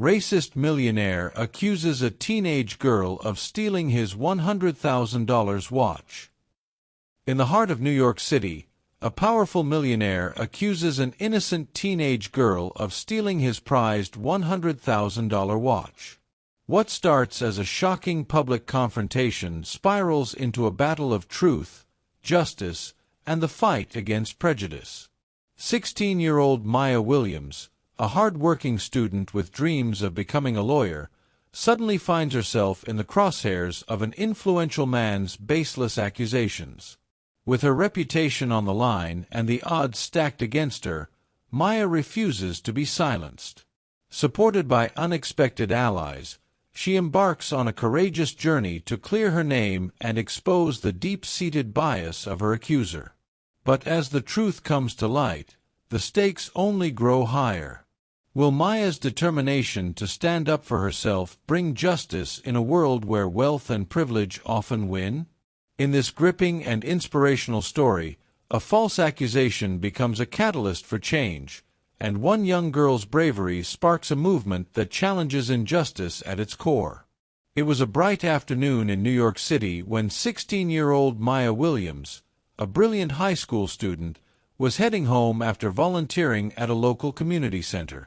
Racist millionaire accuses a teenage girl of stealing his $100,000 watch. In the heart of New York City, a powerful millionaire accuses an innocent teenage girl of stealing his prized $100,000 watch. What starts as a shocking public confrontation spirals into a battle of truth, justice, and the fight against prejudice. 16-year-old Maya Williams, a hard-working student with dreams of becoming a lawyer, suddenly finds herself in the crosshairs of an influential man's baseless accusations. With her reputation on the line and the odds stacked against her, Maya refuses to be silenced. Supported by unexpected allies, she embarks on a courageous journey to clear her name and expose the deep-seated bias of her accuser. But as the truth comes to light, the stakes only grow higher. Will Maya's determination to stand up for herself bring justice in a world where wealth and privilege often win? In this gripping and inspirational story, a false accusation becomes a catalyst for change, and one young girl's bravery sparks a movement that challenges injustice at its core. It was a bright afternoon in New York City when 16-year-old Maya Williams, a brilliant high school student, was heading home after volunteering at a local community center.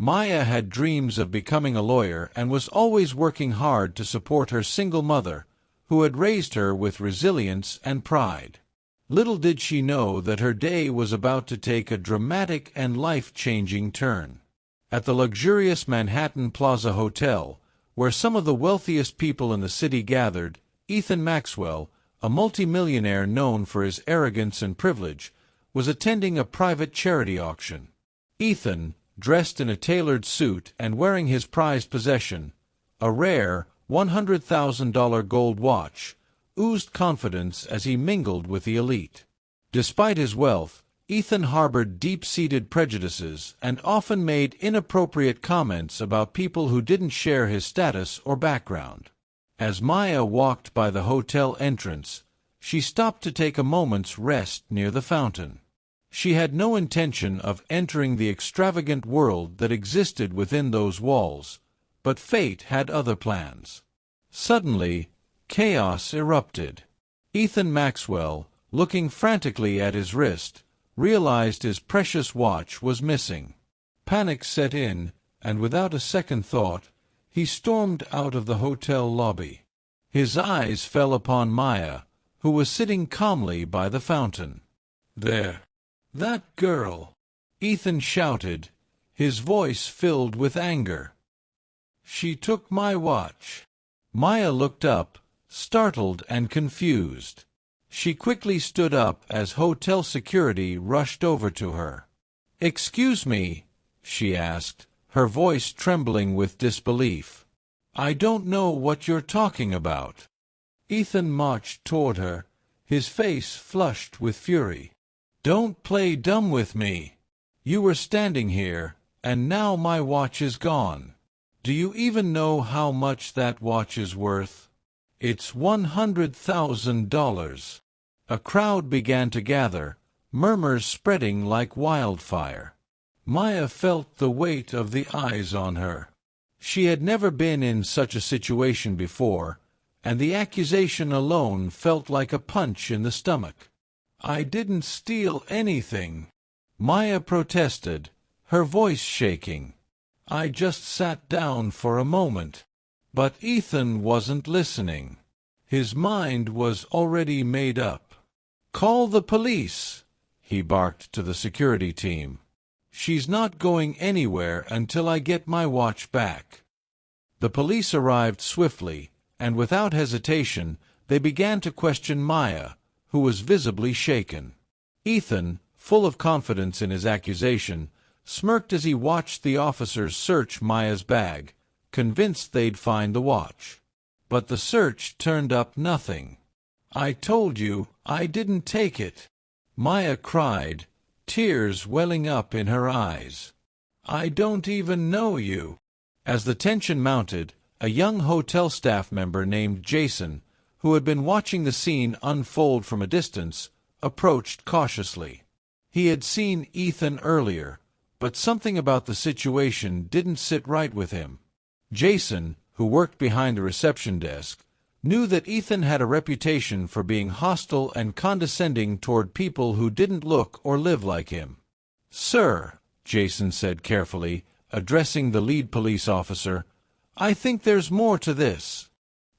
Maya had dreams of becoming a lawyer and was always working hard to support her single mother, who had raised her with resilience and pride. Little did she know that her day was about to take a dramatic and life-changing turn. At the luxurious Manhattan Plaza Hotel, where some of the wealthiest people in the city gathered, Ethan Maxwell, a multimillionaire known for his arrogance and privilege, was attending a private charity auction. Ethan, dressed in a tailored suit and wearing his prized possession, a rare $100,000 gold watch, oozed confidence as he mingled with the elite. Despite his wealth, Ethan harbored deep-seated prejudices and often made inappropriate comments about people who didn't share his status or background. As Maya walked by the hotel entrance, she stopped to take a moment's rest near the fountain. She had no intention of entering the extravagant world that existed within those walls, but fate had other plans. Suddenly, chaos erupted. Ethan Maxwell, looking frantically at his wrist, realized his precious watch was missing. Panic set in, and without a second thought, he stormed out of the hotel lobby. His eyes fell upon Maya, who was sitting calmly by the fountain. "There! That girl!" Ethan shouted, his voice filled with anger. "She took my watch." Maya looked up, startled and confused. She quickly stood up as hotel security rushed over to her. "Excuse me," she asked, her voice trembling with disbelief. "I don't know what you're talking about." Ethan marched toward her, his face flushed with fury. "Don't play dumb with me. You were standing here, and now my watch is gone. Do you even know how much that watch is worth? It's $100,000. A crowd began to gather, murmurs spreading like wildfire. Maya felt the weight of the eyes on her. She had never been in such a situation before, and the accusation alone felt like a punch in the stomach. "I didn't steal anything," Maya protested, her voice shaking. "I just sat down for a moment." But Ethan wasn't listening. His mind was already made up. "Call the police," he barked to the security team. "She's not going anywhere until I get my watch back." The police arrived swiftly, and without hesitation, they began to question Maya, who was visibly shaken. Ethan, full of confidence in his accusation, smirked as he watched the officers search Maya's bag, convinced they'd find the watch. But the search turned up nothing. "I told you, I didn't take it," Maya cried, tears welling up in her eyes. "I don't even know you." As the tension mounted, a young hotel staff member named Jason, who had been watching the scene unfold from a distance, approached cautiously. He had seen Ethan earlier, but something about the situation didn't sit right with him. Jason, who worked behind the reception desk, knew that Ethan had a reputation for being hostile and condescending toward people who didn't look or live like him. "Sir," Jason said carefully, addressing the lead police officer, "I think there's more to this."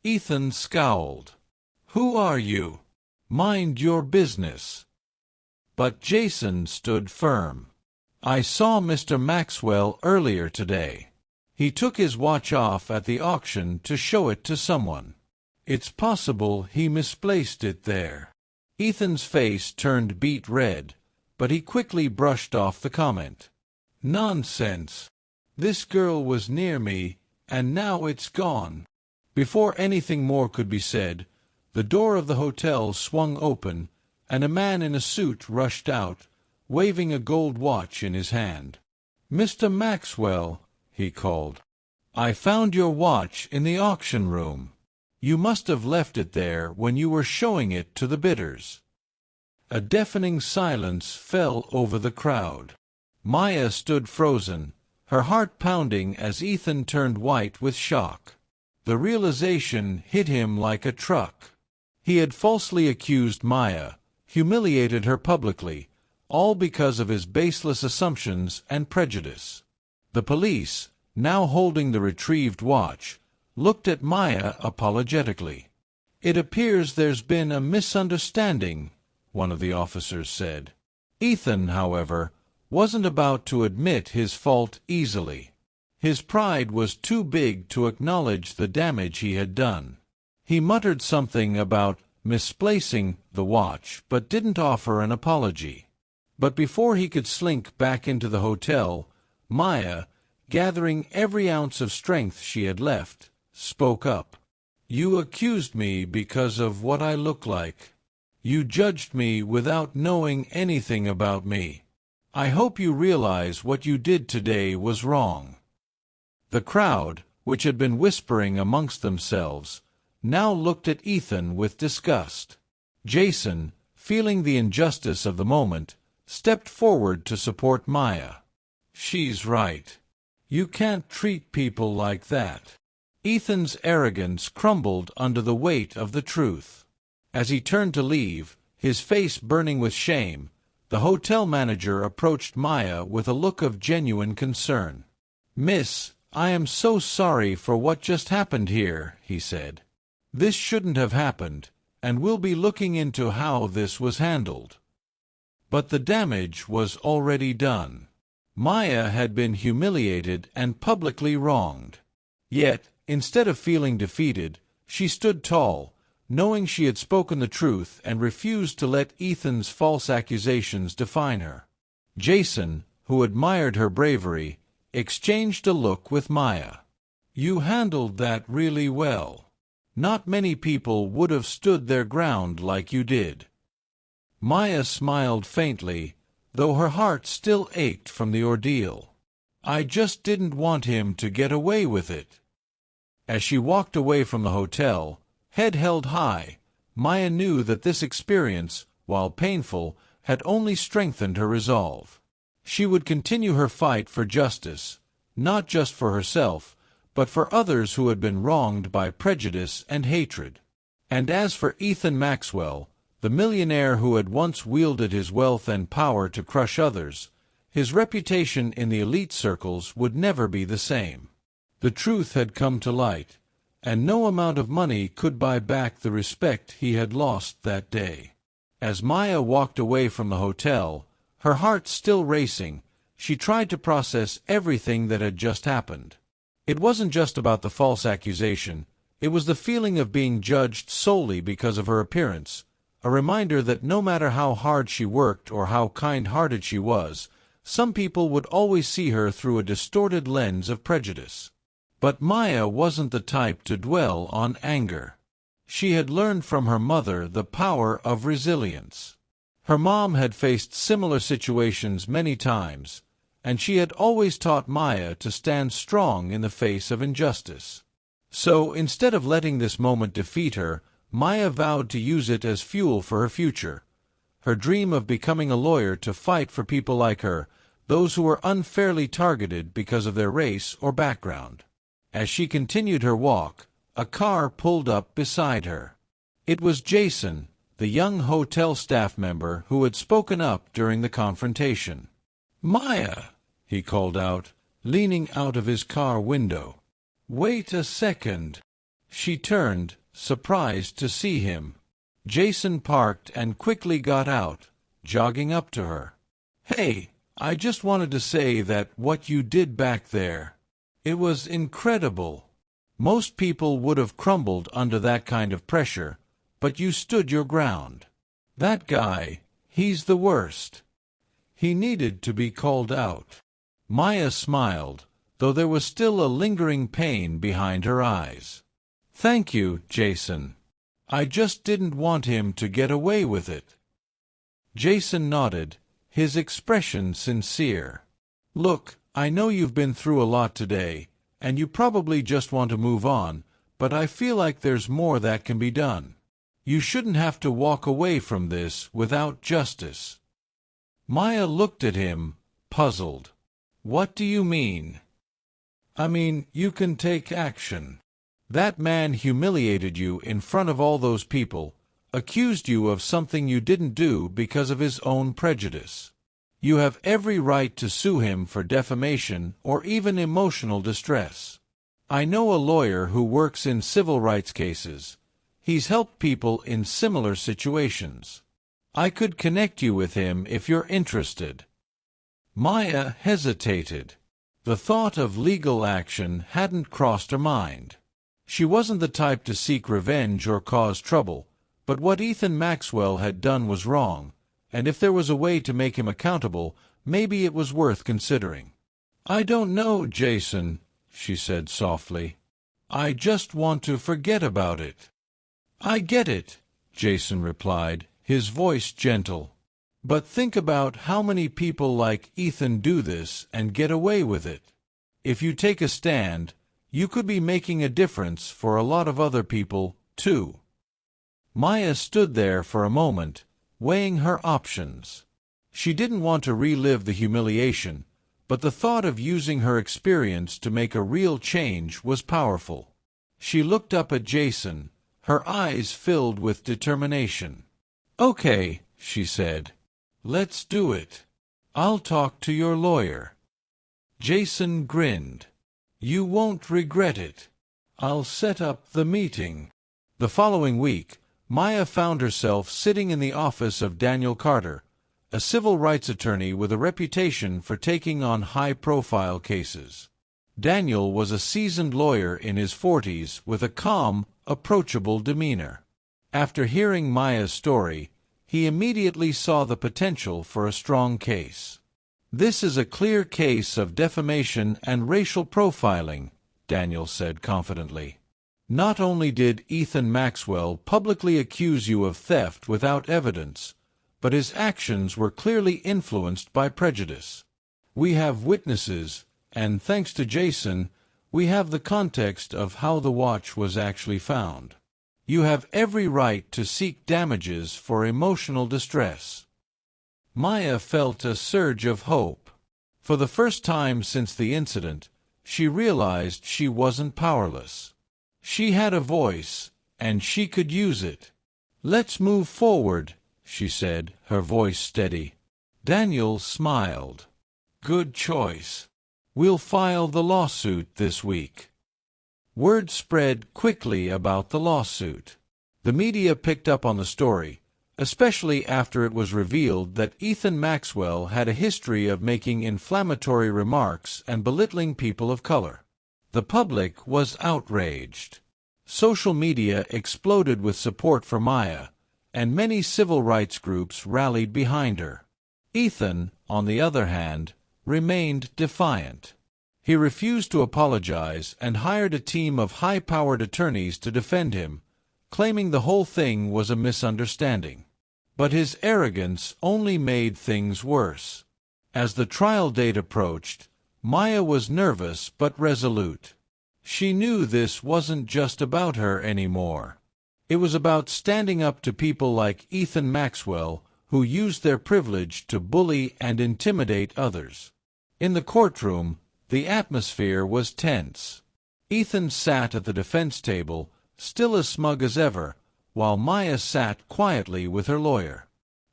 Ethan scowled. "Who are you? Mind your business." But Jason stood firm. "I saw Mr. Maxwell earlier today. He took his watch off at the auction to show it to someone. It's possible he misplaced it there." Ethan's face turned beet red, but he quickly brushed off the comment. "Nonsense. This girl was near me, and now it's gone." Before anything more could be said, the door of the hotel swung open, and a man in a suit rushed out, waving a gold watch in his hand. "Mr. Maxwell," he called, "I found your watch in the auction room. You must have left it there when you were showing it to the bidders." A deafening silence fell over the crowd. Maya stood frozen, her heart pounding as Ethan turned white with shock. The realization hit him like a truck. He had falsely accused Maya, humiliated her publicly, all because of his baseless assumptions and prejudice. The police, now holding the retrieved watch, looked at Maya apologetically. "It appears there's been a misunderstanding," one of the officers said. Ethan, however, wasn't about to admit his fault easily. His pride was too big to acknowledge the damage he had done. He muttered something about misplacing the watch, but didn't offer an apology. But before he could slink back into the hotel, Maya, gathering every ounce of strength she had left, spoke up. "You accused me because of what I look like. You judged me without knowing anything about me. I hope you realize what you did today was wrong." The crowd, which had been whispering amongst themselves, now looked at Ethan with disgust. Jason, feeling the injustice of the moment, stepped forward to support Maya. "She's right. You can't treat people like that." Ethan's arrogance crumbled under the weight of the truth. As he turned to leave, his face burning with shame, the hotel manager approached Maya with a look of genuine concern. "Miss, I am so sorry for what just happened here," he said. "This shouldn't have happened, and we'll be looking into how this was handled." But the damage was already done. Maya had been humiliated and publicly wronged. Yet, instead of feeling defeated, she stood tall, knowing she had spoken the truth and refused to let Ethan's false accusations define her. Jason, who admired her bravery, exchanged a look with Maya. "You handled that really well. Not many people would have stood their ground like you did." Maya smiled faintly, though her heart still ached from the ordeal. "I just didn't want him to get away with it." As she walked away from the hotel, head held high, Maya knew that this experience, while painful, had only strengthened her resolve. She would continue her fight for justice, not just for herself, but for others who had been wronged by prejudice and hatred. And as for Ethan Maxwell, the millionaire who had once wielded his wealth and power to crush others, his reputation in the elite circles would never be the same. The truth had come to light, and no amount of money could buy back the respect he had lost that day. As Maya walked away from the hotel, her heart still racing, she tried to process everything that had just happened. It wasn't just about the false accusation, it was the feeling of being judged solely because of her appearance, a reminder that no matter how hard she worked or how kind-hearted she was, some people would always see her through a distorted lens of prejudice. But Maya wasn't the type to dwell on anger. She had learned from her mother the power of resilience. Her mom had faced similar situations many times, and she had always taught Maya to stand strong in the face of injustice. So, instead of letting this moment defeat her, Maya vowed to use it as fuel for her future. Her dream of becoming a lawyer to fight for people like her, those who were unfairly targeted because of their race or background. As she continued her walk, a car pulled up beside her. It was Jason, the young hotel staff member who had spoken up during the confrontation. "Maya," he called out, leaning out of his car window. "Wait a second." She turned, surprised to see him. Jason parked and quickly got out, jogging up to her. "Hey, I just wanted to say that what you did back there, it was incredible. Most people would have crumbled under that kind of pressure, but you stood your ground. That guy, he's the worst. He needed to be called out." Maya smiled, though there was still a lingering pain behind her eyes. "Thank you, Jason. I just didn't want him to get away with it." Jason nodded, his expression sincere. "Look, I know you've been through a lot today, and you probably just want to move on, but I feel like there's more that can be done. You shouldn't have to walk away from this without justice." Maya looked at him, puzzled. "What do you mean?" "I mean, you can take action. That man humiliated you in front of all those people, accused you of something you didn't do because of his own prejudice. You have every right to sue him for defamation or even emotional distress. I know a lawyer who works in civil rights cases. He's helped people in similar situations. I could connect you with him if you're interested." Maya hesitated. The thought of legal action hadn't crossed her mind. She wasn't the type to seek revenge or cause trouble, but what Ethan Maxwell had done was wrong, and if there was a way to make him accountable, maybe it was worth considering. "I don't know, Jason," she said softly. "I just want to forget about it." "I get it," Jason replied, his voice gentle. "But think about how many people like Ethan do this and get away with it. If you take a stand, you could be making a difference for a lot of other people, too." Maya stood there for a moment, weighing her options. She didn't want to relive the humiliation, but the thought of using her experience to make a real change was powerful. She looked up at Jason, her eyes filled with determination. "Okay," she said. "Let's do it. I'll talk to your lawyer." Jason grinned. "You won't regret it. I'll set up the meeting." The following week, Maya found herself sitting in the office of Daniel Carter, a civil rights attorney with a reputation for taking on high-profile cases. Daniel was a seasoned lawyer in his 40s with a calm, approachable demeanor. After hearing Maya's story, he immediately saw the potential for a strong case. "This is a clear case of defamation and racial profiling," Daniel said confidently. "Not only did Ethan Maxwell publicly accuse you of theft without evidence, but his actions were clearly influenced by prejudice. We have witnesses, and thanks to Jason, we have the context of how the watch was actually found. You have every right to seek damages for emotional distress." Maya felt a surge of hope. For the first time since the incident, she realized she wasn't powerless. She had a voice, and she could use it. "Let's move forward," she said, her voice steady. Daniel smiled. "Good choice. We'll file the lawsuit this week." Word spread quickly about the lawsuit. The media picked up on the story, especially after it was revealed that Ethan Maxwell had a history of making inflammatory remarks and belittling people of color. The public was outraged. Social media exploded with support for Maya, and many civil rights groups rallied behind her. Ethan, on the other hand, remained defiant. He refused to apologize and hired a team of high-powered attorneys to defend him, claiming the whole thing was a misunderstanding. But his arrogance only made things worse. As the trial date approached, Maya was nervous but resolute. She knew this wasn't just about her anymore. It was about standing up to people like Ethan Maxwell, who used their privilege to bully and intimidate others. In the courtroom, the atmosphere was tense. Ethan sat at the defense table, still as smug as ever, while Maya sat quietly with her lawyer.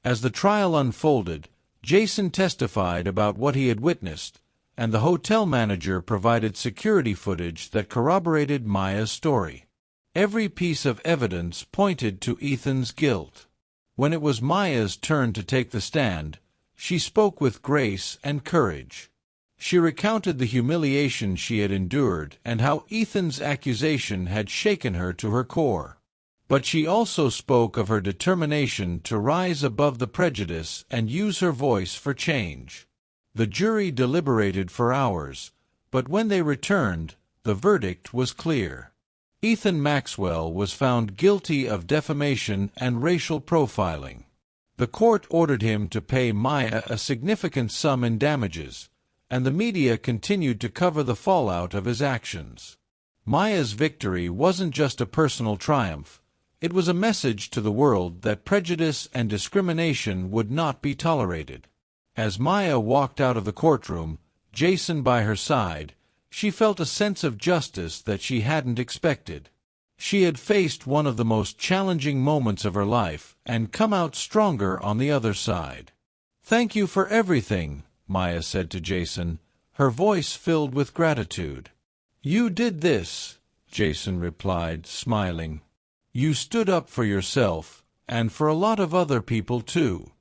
As the trial unfolded, Jason testified about what he had witnessed, and the hotel manager provided security footage that corroborated Maya's story. Every piece of evidence pointed to Ethan's guilt. When it was Maya's turn to take the stand, she spoke with grace and courage. She recounted the humiliation she had endured and how Ethan's accusation had shaken her to her core. But she also spoke of her determination to rise above the prejudice and use her voice for change. The jury deliberated for hours, but when they returned, the verdict was clear. Ethan Maxwell was found guilty of defamation and racial profiling. The court ordered him to pay Maya a significant sum in damages, and the media continued to cover the fallout of his actions. Maya's victory wasn't just a personal triumph. It was a message to the world that prejudice and discrimination would not be tolerated. As Maya walked out of the courtroom, Jason by her side, she felt a sense of justice that she hadn't expected. She had faced one of the most challenging moments of her life and come out stronger on the other side. "Thank you for everything," Maya said to Jason, her voice filled with gratitude. "You did this," Jason replied, smiling. "You stood up for yourself, and for a lot of other people too."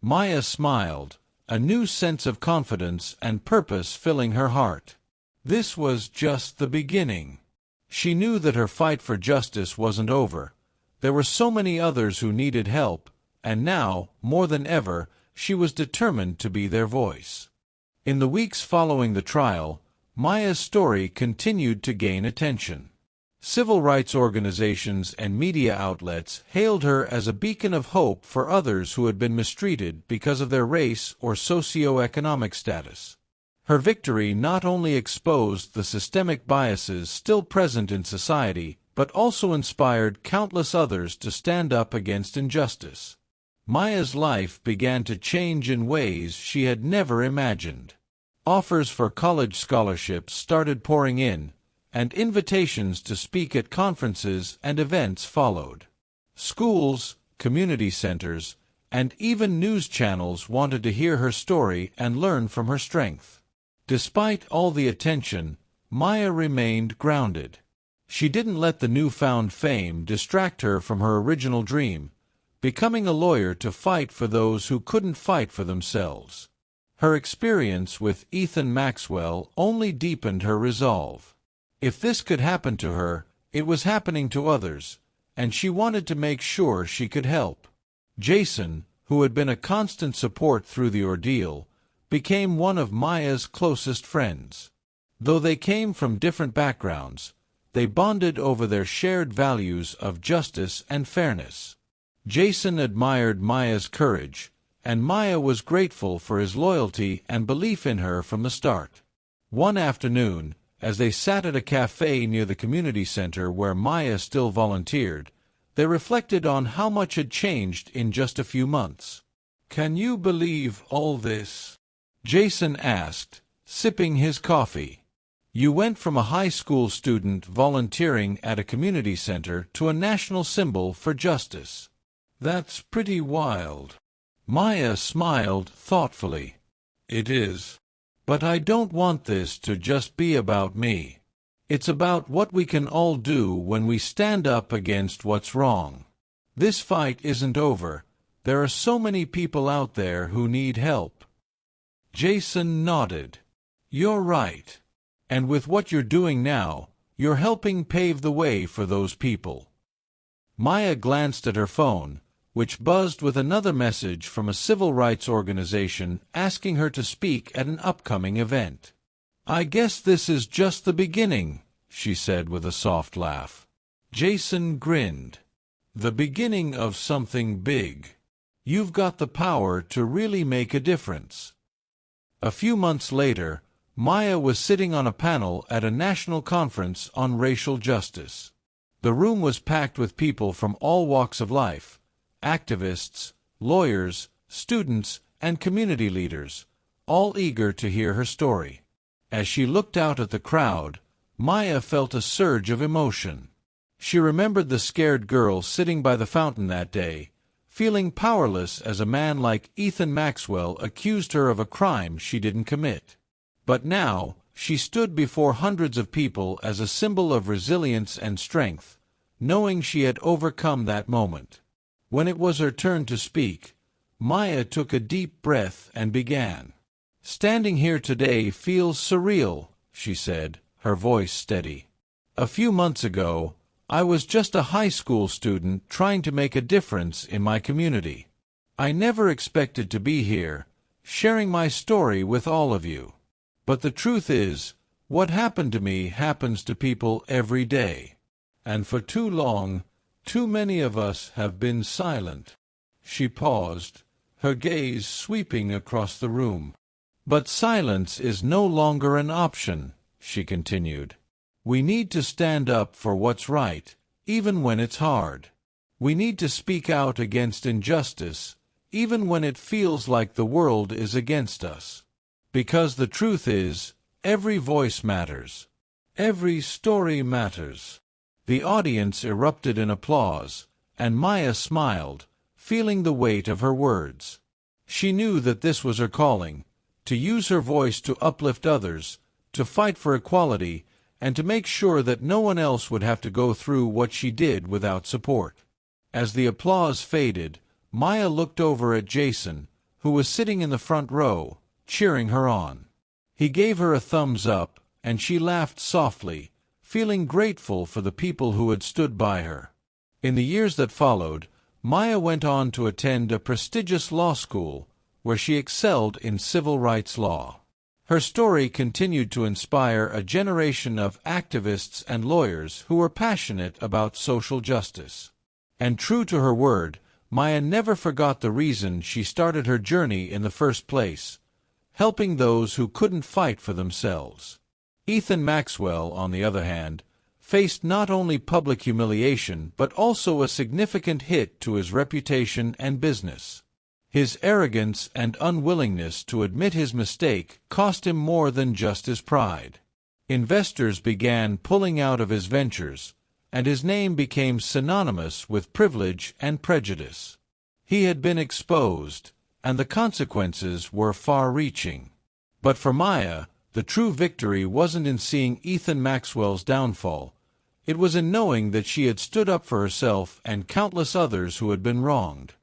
Maya smiled, a new sense of confidence and purpose filling her heart. This was just the beginning. She knew that her fight for justice wasn't over. There were so many others who needed help, and now, more than ever, she was determined to be their voice. In the weeks following the trial, Maya's story continued to gain attention. Civil rights organizations and media outlets hailed her as a beacon of hope for others who had been mistreated because of their race or socioeconomic status. Her victory not only exposed the systemic biases still present in society, but also inspired countless others to stand up against injustice. Maya's life began to change in ways she had never imagined. Offers for college scholarships started pouring in, and invitations to speak at conferences and events followed. Schools, community centers, and even news channels wanted to hear her story and learn from her strength. Despite all the attention, Maya remained grounded. She didn't let the newfound fame distract her from her original dream, becoming a lawyer to fight for those who couldn't fight for themselves. Her experience with Ethan Maxwell only deepened her resolve. If this could happen to her, it was happening to others, and she wanted to make sure she could help. Jason, who had been a constant support through the ordeal, became one of Maya's closest friends. Though they came from different backgrounds, they bonded over their shared values of justice and fairness. Jason admired Maya's courage, and Maya was grateful for his loyalty and belief in her from the start. One afternoon, as they sat at a cafe near the community center where Maya still volunteered, they reflected on how much had changed in just a few months. "Can you believe all this?" Jason asked, sipping his coffee. "You went from a high school student volunteering at a community center to a national symbol for justice. That's pretty wild." Maya smiled thoughtfully. "It is. But I don't want this to just be about me. It's about what we can all do when we stand up against what's wrong. This fight isn't over. There are so many people out there who need help." Jason nodded. "You're right. And with what you're doing now, you're helping pave the way for those people." Maya glanced at her phone, which buzzed with another message from a civil rights organization asking her to speak at an upcoming event. "I guess this is just the beginning," she said with a soft laugh. Jason grinned. "The beginning of something big. You've got the power to really make a difference." A few months later, Maya was sitting on a panel at a national conference on racial justice. The room was packed with people from all walks of life: activists, lawyers, students, and community leaders, all eager to hear her story. As she looked out at the crowd, Maya felt a surge of emotion. She remembered the scared girl sitting by the fountain that day, feeling powerless as a man like Ethan Maxwell accused her of a crime she didn't commit. But now, she stood before hundreds of people as a symbol of resilience and strength, knowing she had overcome that moment. When it was her turn to speak, Maya took a deep breath and began. "Standing here today feels surreal," she said, her voice steady. "A few months ago, I was just a high school student trying to make a difference in my community. I never expected to be here, sharing my story with all of you. But the truth is, what happened to me happens to people every day. And for too long, too many of us have been silent." She paused, her gaze sweeping across the room. "But silence is no longer an option," she continued. "We need to stand up for what's right, even when it's hard. We need to speak out against injustice, even when it feels like the world is against us. Because the truth is, every voice matters. Every story matters." The audience erupted in applause, and Maya smiled, feeling the weight of her words. She knew that this was her calling, to use her voice to uplift others, to fight for equality, and to make sure that no one else would have to go through what she did without support. As the applause faded, Maya looked over at Jason, who was sitting in the front row, cheering her on. He gave her a thumbs up, and she laughed softly, feeling grateful for the people who had stood by her. In the years that followed, Maya went on to attend a prestigious law school, where she excelled in civil rights law. Her story continued to inspire a generation of activists and lawyers who were passionate about social justice. And true to her word, Maya never forgot the reason she started her journey in the first place: helping those who couldn't fight for themselves. Ethan Maxwell, on the other hand, faced not only public humiliation but also a significant hit to his reputation and business. His arrogance and unwillingness to admit his mistake cost him more than just his pride. Investors began pulling out of his ventures, and his name became synonymous with privilege and prejudice. He had been exposed, and the consequences were far-reaching. But for Maya, the true victory wasn't in seeing Ethan Maxwell's downfall. It was in knowing that she had stood up for herself and countless others who had been wronged.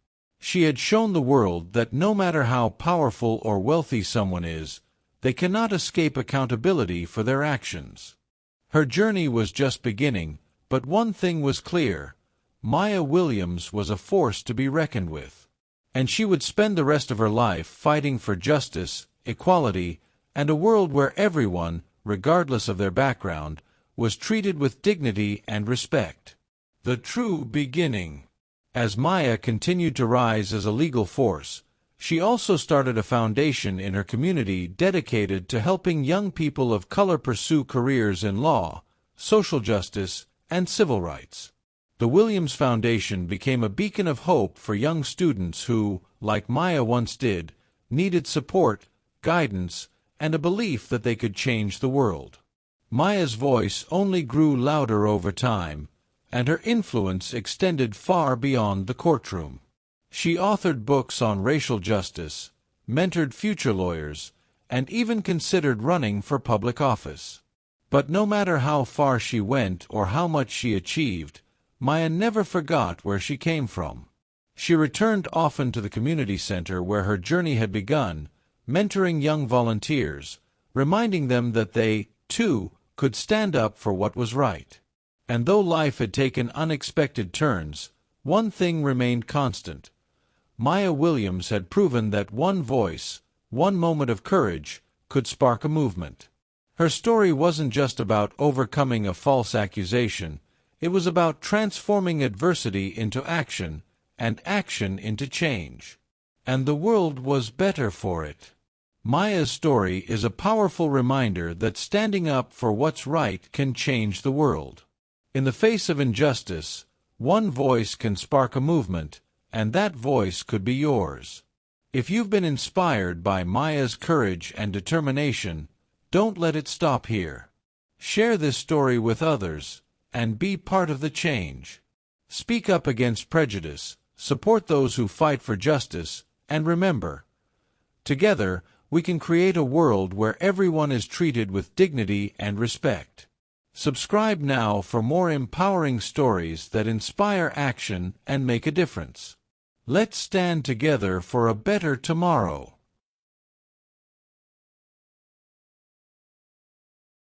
She had shown the world that no matter how powerful or wealthy someone is, they cannot escape accountability for their actions. Her journey was just beginning, but one thing was clear: Maya Williams was a force to be reckoned with. And she would spend the rest of her life fighting for justice, equality, and a world where everyone, regardless of their background, was treated with dignity and respect. The true beginning. As Maya continued to rise as a legal force, she also started a foundation in her community dedicated to helping young people of color pursue careers in law, social justice, and civil rights. The Williams Foundation became a beacon of hope for young students who, like Maya once did, needed support, guidance, and a belief that they could change the world. Maya's voice only grew louder over time, and her influence extended far beyond the courtroom. She authored books on racial justice, mentored future lawyers, and even considered running for public office. But no matter how far she went or how much she achieved, Maya never forgot where she came from. She returned often to the community center where her journey had begun, mentoring young volunteers, reminding them that they, too, could stand up for what was right. And though life had taken unexpected turns, one thing remained constant. Maya Williams had proven that one voice, one moment of courage, could spark a movement. Her story wasn't just about overcoming a false accusation, it was about transforming adversity into action, and action into change. And the world was better for it. Maya's story is a powerful reminder that standing up for what's right can change the world. In the face of injustice, one voice can spark a movement, and that voice could be yours. If you've been inspired by Maya's courage and determination, don't let it stop here. Share this story with others, and be part of the change. Speak up against prejudice, support those who fight for justice, and remember, together, we can create a world where everyone is treated with dignity and respect. Subscribe now for more empowering stories that inspire action and make a difference. Let's stand together for a better tomorrow.